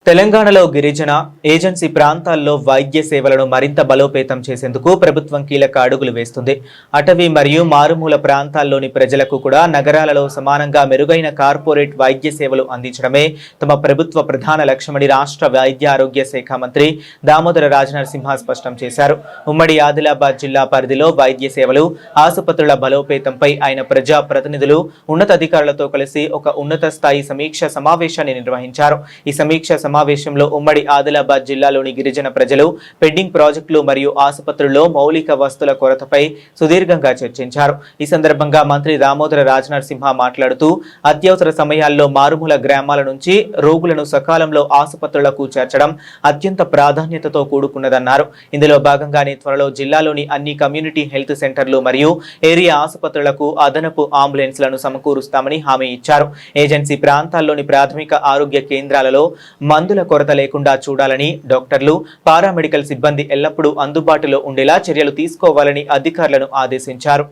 తెలంగాణలో గిరిజన ఏజెన్సీ ప్రాంతాల్లో వైద్య సేవలను మరింత బలోపేతం చేసేందుకు ప్రభుత్వం కీలక అడుగులు వేస్తుంది. అటవీ మరియు మారుమూల ప్రాంతాల్లోని ప్రజలకు కూడా నగరాలలో సమానంగా మెరుగైన కార్పొరేట్ వైద్య సేవలు అందించడమే తమ ప్రభుత్వ ప్రధాన లక్ష్యమని రాష్ట్ర వైద్య ఆరోగ్య శాఖ మంత్రి దామోదర రాజనరసింహ స్పష్టం చేశారు. ఉమ్మడి ఆదిలాబాద్ జిల్లా పరిధిలో వైద్య సేవలు, ఆసుపత్రుల బలోపేతంపై ఆయన ప్రజా ప్రతినిధులు, ఉన్నతాధికారులతో కలిసి ఒక ఉన్నత స్థాయి సమీక్ష సమావేశాన్ని నిర్వహించారు. ఈ సమీక్ష సమావేశంలో ఉమ్మడి ఆదిలాబాద్ జిల్లాలోని గిరిజన ప్రజలు, పెండింగ్ ప్రాజెక్టులు మరియు ఆసుపత్రుల్లో మౌలిక వస్తువుల కొరతపై సుదీర్ఘంగా చర్చించారు. ఈ సందర్భంగా మంత్రి దామోదర రాజనరసింహ మాట్లాడుతూ, అత్యవసర సమయాల్లో మారుమూల గ్రామాల నుంచి రోగులను సకాలంలో ఆసుపత్రులకు చేర్చడం అత్యంత ప్రాధాన్యతతో కూడుకున్నదన్నారు. ఇందులో భాగంగానే త్వరలో జిల్లాలోని అన్ని కమ్యూనిటీ హెల్త్ సెంటర్లు మరియు ఏరియా ఆసుపత్రులకు అదనపు అంబులెన్స్లను సమకూరుస్తామని హామీ ఇచ్చారు. ఏజెన్సీ ప్రాంతాల్లోని ప్రాథమిక ఆరోగ్య కేంద్రాలలో మందుల కొరత లేకుండా చూడాలని, డాక్టర్లు, పారామెడికల్ సిబ్బంది ఎల్లప్పుడూ అందుబాటులో ఉండేలా చర్యలు తీసుకోవాలని అధికారులను ఆదేశించారు.